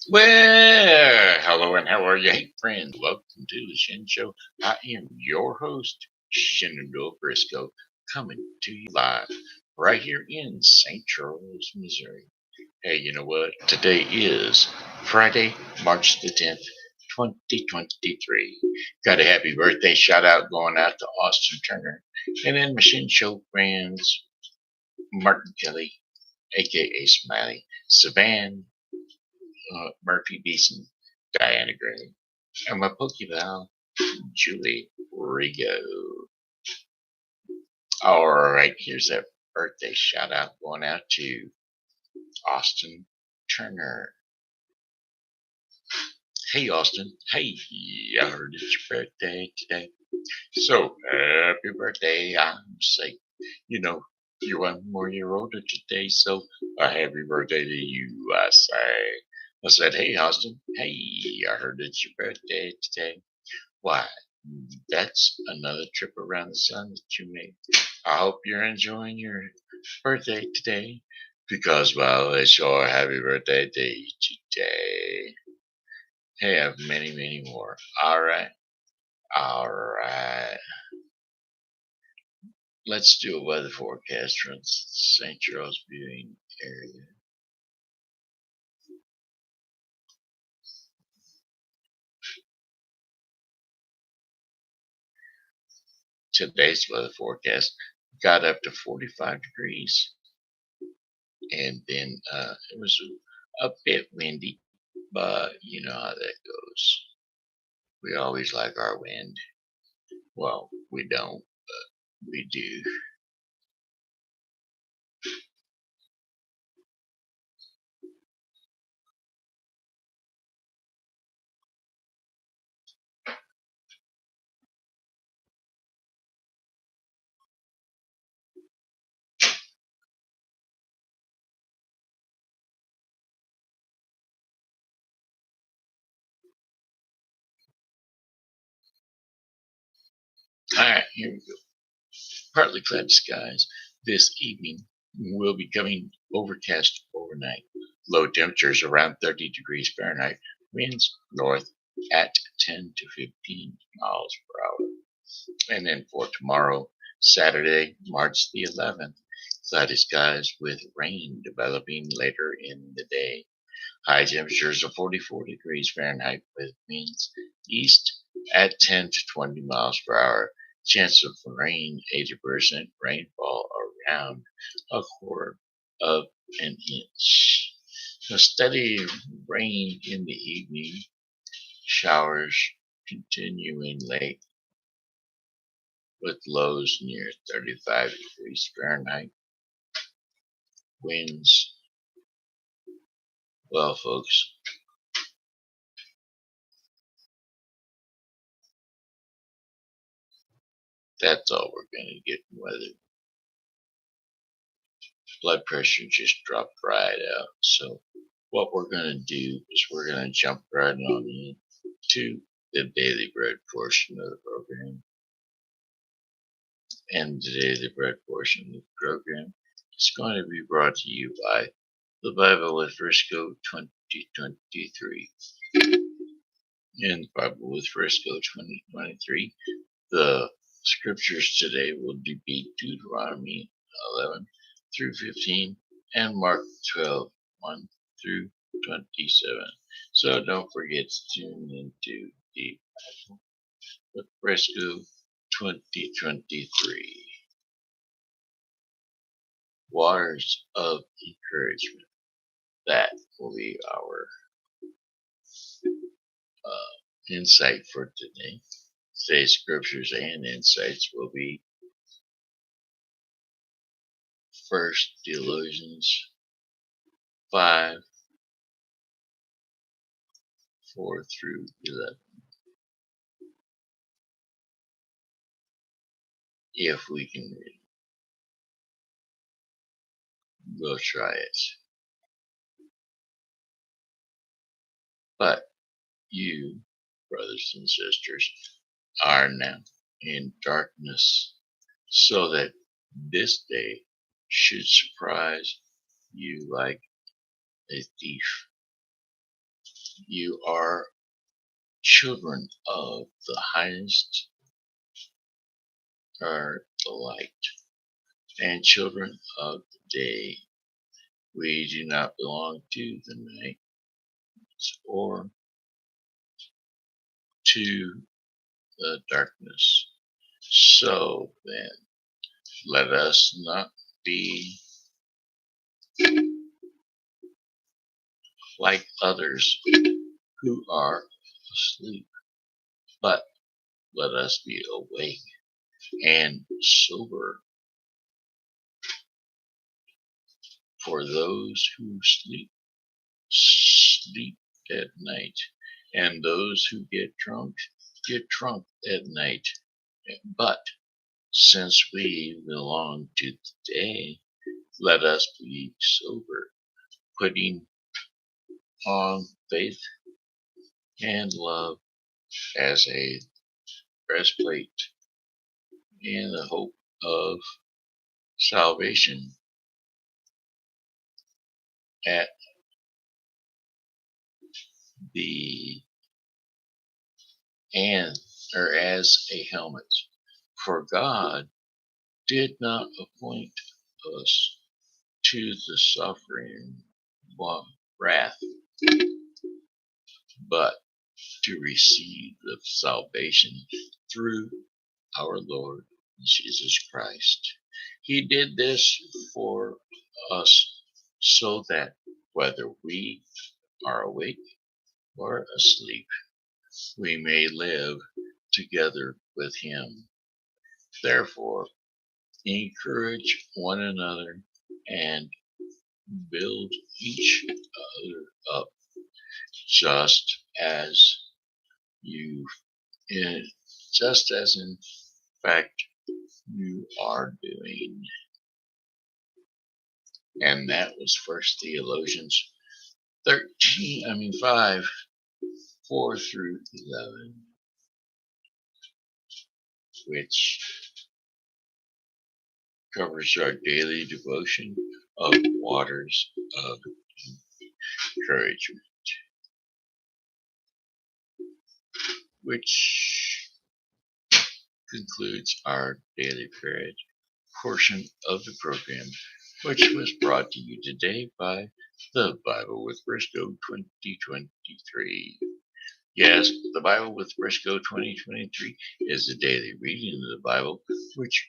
Well, hello and how are you? Hey, friends, welcome to the Shen Show. I am your host, Shen Briscoe, coming to you live right here in St. Charles, Missouri. Hey, you know what? Today is Friday, March the 10th, 2023. Got a happy birthday shout out going out to Austin Turner. And then my Shen Show friends, Martin Kelly, a.k.a. Smiley, Savann Murphy Beeson, Diana Gray, and my Pokey Pal, Julie Regot. All right, here's a birthday shout out going out to Austin Turner. Hey, Austin. Hey, I heard it's your birthday today. So, happy birthday. I'm say, you know, you're 1 more year older today, so a happy birthday to you, I say. I said, hey, Austin. Hey, I heard it's your birthday today. Why, that's another trip around the sun that you made. I hope you're enjoying your birthday today because, well, it's your happy birthday day today. Have many, many more. All right. All right. Let's do a weather forecast from St. Charles viewing area. Today's weather forecast got up to 45 degrees, and then it was a bit windy, but you know how that goes. We always like our wind. Well, we don't, but we do. All right, here we go. Partly cloud skies this evening will be coming overcast overnight. Low temperatures around 30 degrees Fahrenheit. Winds north at 10 to 15 miles per hour. And then for tomorrow, Saturday, March the 11th, cloudy skies with rain developing later in the day. High temperatures of 44 degrees Fahrenheit with winds east at 10 to 20 miles per hour. Chance of rain 80%, rainfall around a quarter of an inch. A steady rain in the evening, showers continuing late with lows near 35 degrees Fahrenheit. Winds, well, folks, that's all we're going to get in weather. Blood pressure just dropped right out. So what we're going to do is we're going to jump right on into the daily bread portion of the program. And the daily bread portion of the program is going to be brought to you by the Bible with Frisco 2023. In the Bible with Frisco 2023, the scriptures today will be Deuteronomy 11 through 15 and Mark 12, 1 through 27. So don't forget to tune into the Bible with Frisco 2023. Waters of Encouragement. That will be our insight for today. Today's scriptures and insights will be First Thessalonians 5, 4 through 11. If we can read it, we'll try it. But you, brothers and sisters, are now in darkness, so that this day should surprise you like a thief. You are children of the highest, are the light, and children of the day. We do not belong to the night or to the darkness. So then, let us not be like others who are asleep, but let us be awake and sober. For those who sleep at night, and those who get drunk at night. But since we belong to the day, let us be sober, putting on faith and love as a breastplate, in the hope of salvation at the and or as a helmet. For God did not appoint us to the suffering wrath, but to receive the salvation through our Lord Jesus Christ. He did this for us so that whether we are awake or asleep, we may live together with him. Therefore, encourage one another and build each other up, just as you, in, just as in fact you are doing. And that was First Theologians 5, 4 through 11, which covers our daily devotion of waters of encouragement, which concludes our daily prayer portion of the program, which was brought to you today by the Bible with Briscoe 2023. Yes, the Bible with Briscoe 2023 is a daily reading of the Bible, which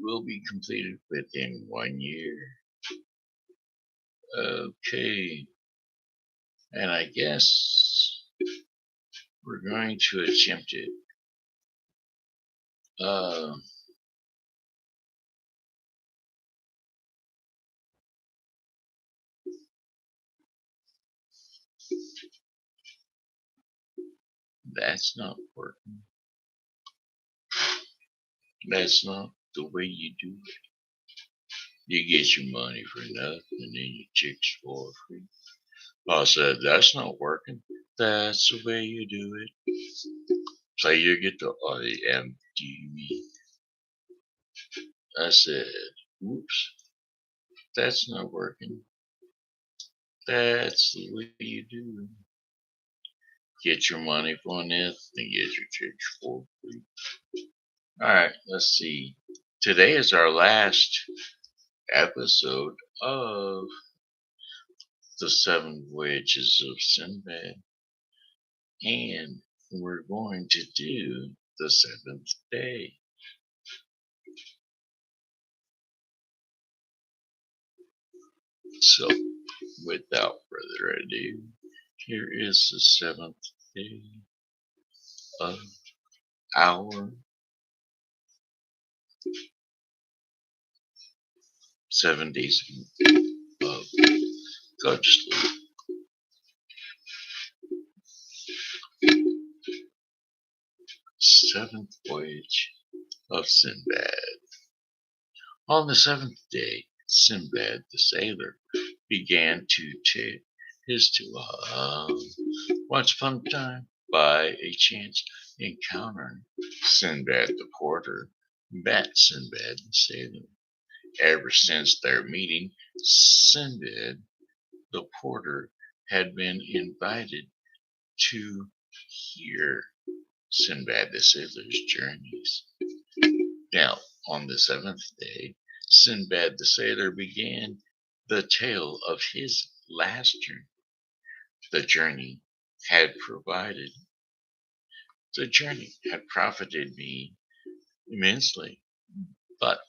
will be completed within 1 year. Okay, and I guess we're going to attempt it. That's not working. That's not the way you do it. You get your money for nothing and then you chicks for free. I said, that's not working. That's the way you do it. So you get the IMDb. I said, oops, that's not working. That's the way you do it. Get your money for nothing and get your chicks for free. Alright, let's see. Today is our last episode of the 7 Voyages of Sinbad. And we're going to do the 7th day. So, without further ado, here is the 7th day of our 7 days of God's sleep. Seventh voyage of Sinbad. On the 7th day, Sinbad the sailor began to take his tour. Once upon a time, by a chance encounter, Sinbad the porter met Sinbad the sailor. Ever since their meeting, Sinbad the porter had been invited to hear Sinbad the Sailor's journeys. Now, on the seventh day, Sinbad the Sailor began the tale of his last journey. The journey had provided, the journey had profited me immensely, but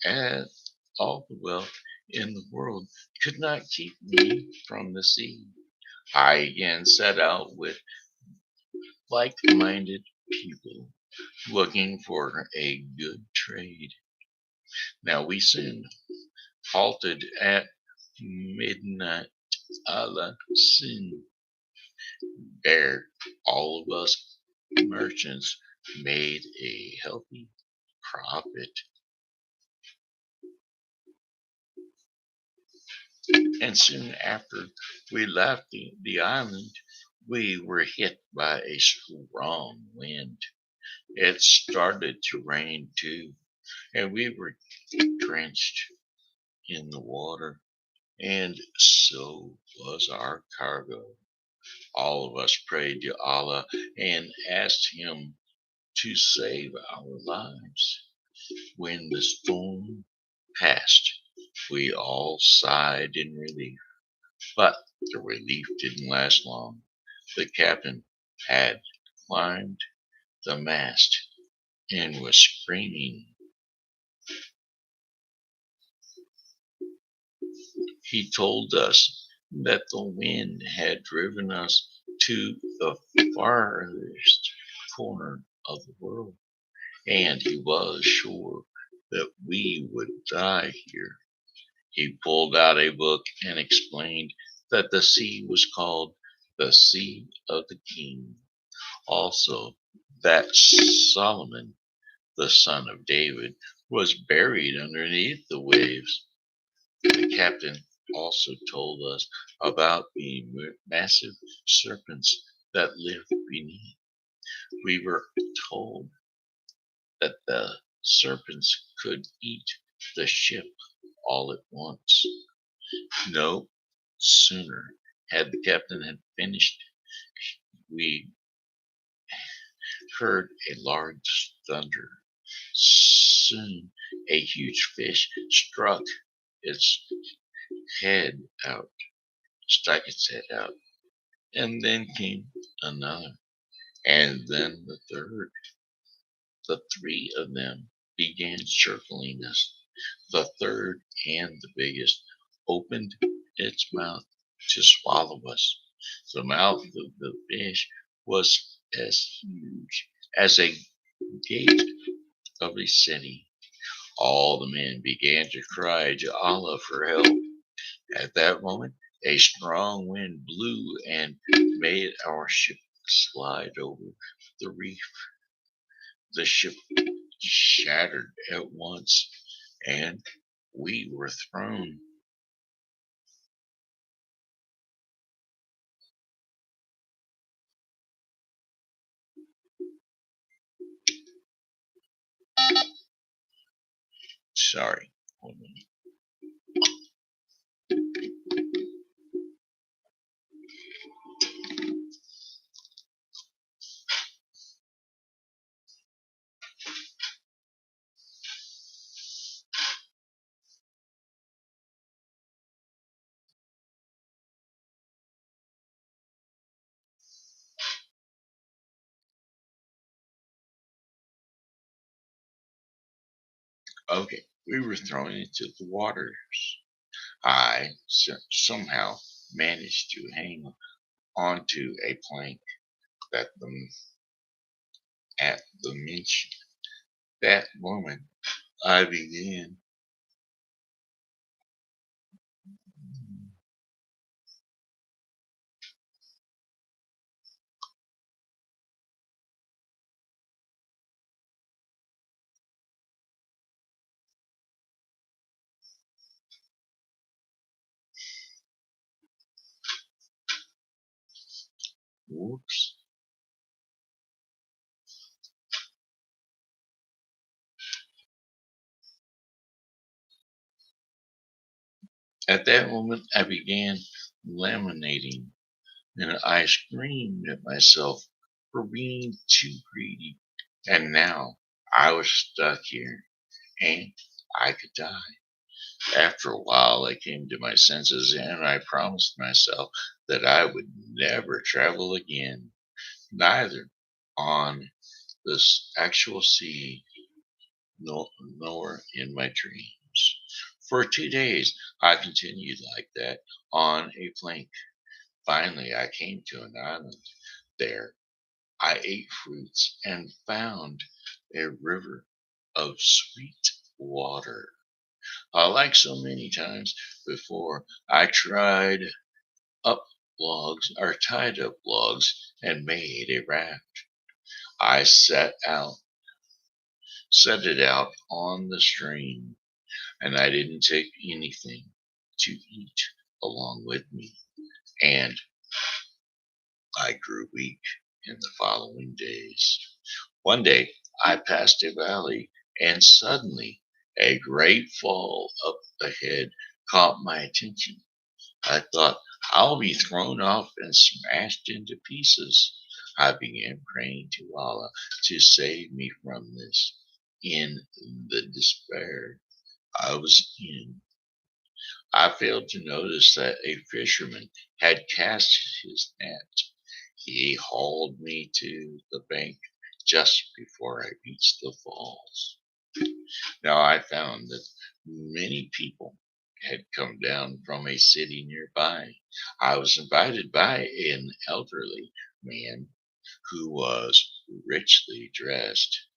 as all the wealth in the world could not keep me from the sea, I again set out with like-minded people looking for a good trade. Now we soon halted at midnight a la sin. There, all of us merchants made a healthy profit. And soon after we left the island, we were hit by a strong wind. It started to rain too, and we were drenched in the water, and so was our cargo. All of us prayed to Allah and asked Him to save our lives. When the storm passed, we all sighed in relief. But the relief didn't last long. The captain had climbed the mast and was screaming. He told us that the wind had driven us to the farthest corner of the world, and he was sure that we would die here. He pulled out a book and explained that the sea was called the Sea of the King. Also, that Solomon, the son of David, was buried underneath the waves. The captain also told us about the massive serpents that lived beneath. We were told that the serpents could eat the ship all at once. No sooner had the captain had finished, we heard a large thunder. Soon a huge fish its head out, stuck its head out, and then came another, and then the third. The three of them began circling us. The third and the biggest opened its mouth to swallow us. The mouth of the fish was as huge as a gate of a city. All the men began to cry to Allah for help. At that moment, a strong wind blew and made our ship slide over the reef. The ship shattered at once, and we were thrown. Sorry. Hold on. Okay, we were thrown into the waters. I somehow managed to hang onto a plank that at the mention that moment I began. Whoops. At that moment I began laminating and I screamed at myself for being too greedy. And now I was stuck here, and I could die. After a while, I came to my senses, and I promised myself that I would never travel again, neither on this actual sea nor in my dreams. For 2 days, I continued like that on a plank. Finally, I came to an island. There, I ate fruits and found a river of sweet water. Like so many times before, I tried up logs or tied up logs and made a raft. I set it out on the stream, and I didn't take anything to eat along with me. And I grew weak in the following days. One day I passed a valley, and suddenly a great fall up ahead caught my attention. I thought, I'll be thrown off and smashed into pieces. I began praying to Allah to save me from this. In the despair I was in, I failed to notice that a fisherman had cast his net. He hauled me to the bank just before I reached the falls. Now I found that many people had come down from a city nearby. I was invited by an elderly man who was richly dressed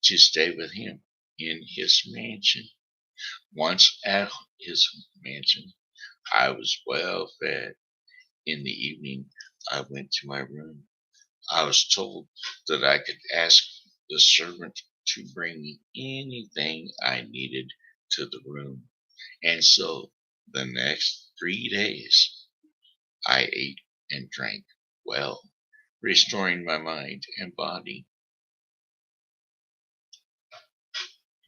to stay with him in his mansion. Once at his mansion, I was well fed. In the evening, I went to my room. I was told that I could ask the servant to bring me anything I needed to the room. And so the next 3 days, I ate and drank well, restoring my mind and body.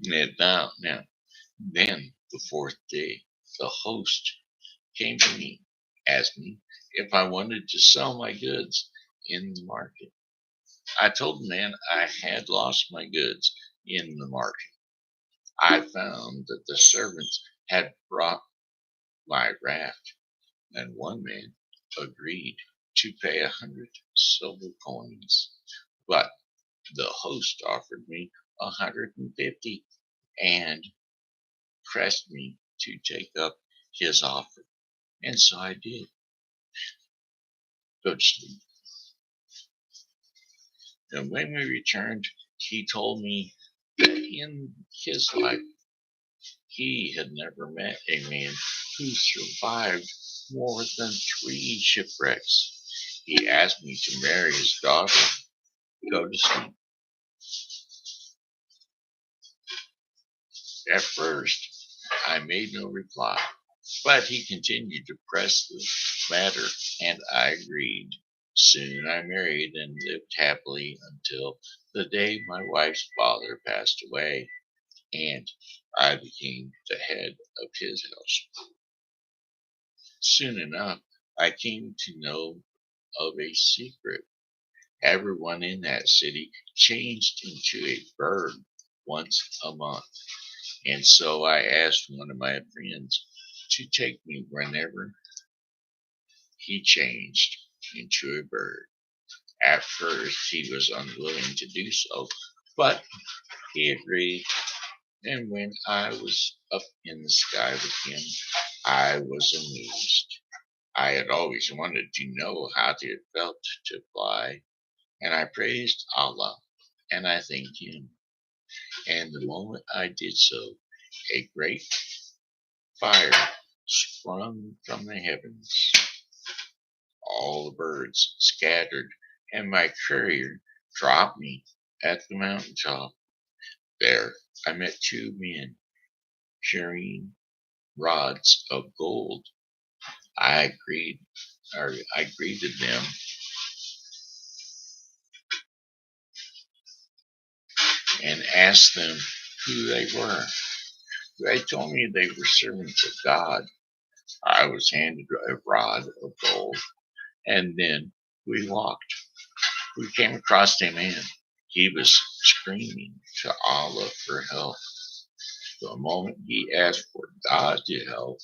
Then the fourth day, the host came to me, asked me if I wanted to sell my goods in the market. I told the man I had lost my goods in the market. I found that the servants had brought my raft, and one man agreed to pay 100 silver coins. But the host offered me 150 and pressed me to take up his offer. And so I did. Go to sleep. And when we returned, he told me that in his life he had never met a man who survived more than 3 shipwrecks. He asked me to marry his daughter. Go to sleep. At first, I made no reply, but he continued to press the matter, and I agreed. Soon I married and lived happily until the day my wife's father passed away, and I became the head of his house. Soon enough, I came to know of a secret. Everyone in that city changed into a bird once a month. And so I asked one of my friends to take me whenever he changed into a bird. At first, he was unwilling to do so, but he agreed. And when I was up in the sky with him, I was amused. I had always wanted to know how it felt to fly, and I praised Allah and I thanked him. And the moment I did so, a great fire sprung from the heavens. All the birds scattered, and my courier dropped me at the mountain top. There I met two men carrying rods of gold. I agreed, or I greeted them and asked them who they were. They told me they were servants of God. I was handed a rod of gold And then we walked. We came across a man. He was screaming to Allah for help. The moment he asked for God to help,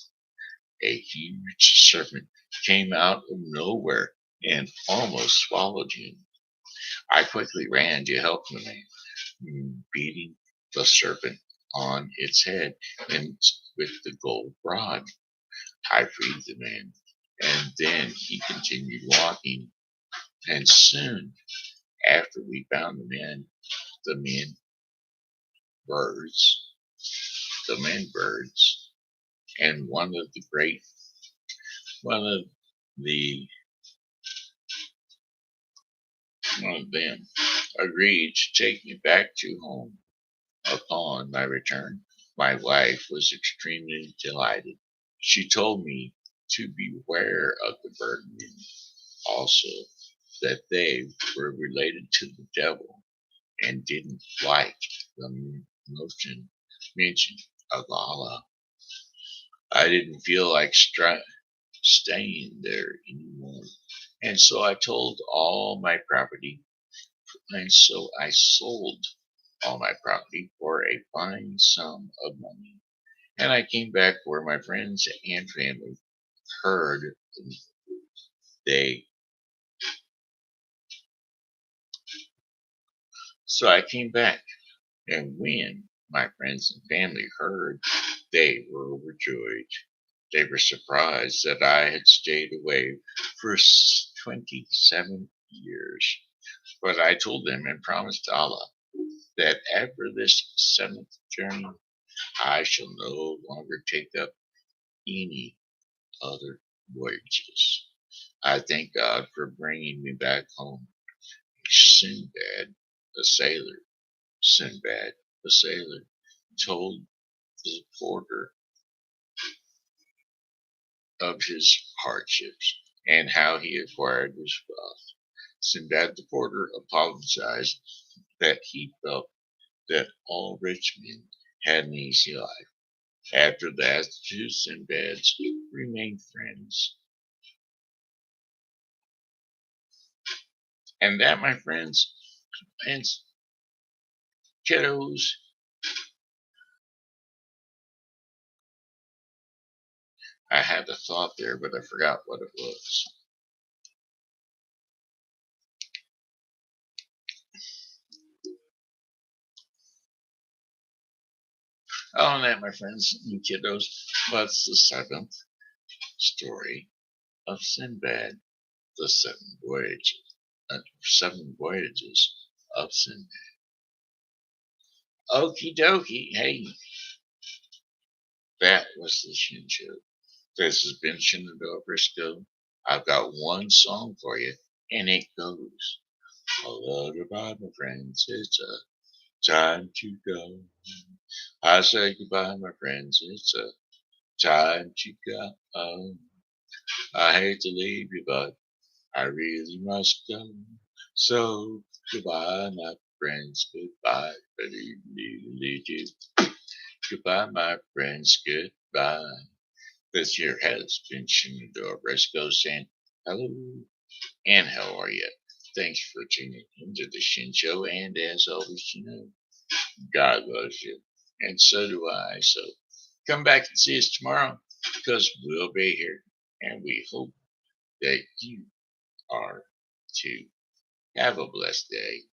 a huge serpent came out of nowhere and almost swallowed him. I quickly ran to help the man, beating the serpent on its head and with the gold rod. I freed the man, and then he continued walking. And soon after we found the men birds, the men birds, and one of the one of them agreed to take me back to home. Upon my return, my wife was extremely delighted. She told me to beware of the birdmen, also that they were related to the devil and didn't like the mention of Allah. I didn't feel like staying there anymore. And so I told all my property, and so I sold all my property for a fine sum of money. And I came back where my friends and family heard they. So I came back, and when my friends and family heard, they were overjoyed. They were surprised that I had stayed away for 27 years. But I told them and promised Allah that after this seventh journey, I shall no longer take up any other voyages. I thank God for bringing me back home. Sinbad, the sailor, Sinbad, the sailor, told the porter of his hardships and how he acquired his wealth. Sinbad the porter apologized that he felt that all rich men had an easy life. After that, the two Sinbads remained friends. And that, my friends and kiddos, I had a thought there, but I forgot what it was. Oh, and that, my friends and kiddos, was the seventh story of Sinbad, the seven voyages of Sinbad. Okie dokie, hey, that was the Shen Show. This has been Shenandoah Briscoe. I've got one song for you, and it goes, hello, goodbye, my friends, it's time to go. I say goodbye, my friends, it's time to go. I hate to leave you, but I really must go. So goodbye, my friends, goodbye. Goodbye, my friends, goodbye. This here has been Shenandoah Briscoe saying hello and how are you? Thanks for tuning into the Shen Show, and as always, God loves you, and so do I. So come back and see us tomorrow because we'll be here, and we hope that you are too. Have a blessed day.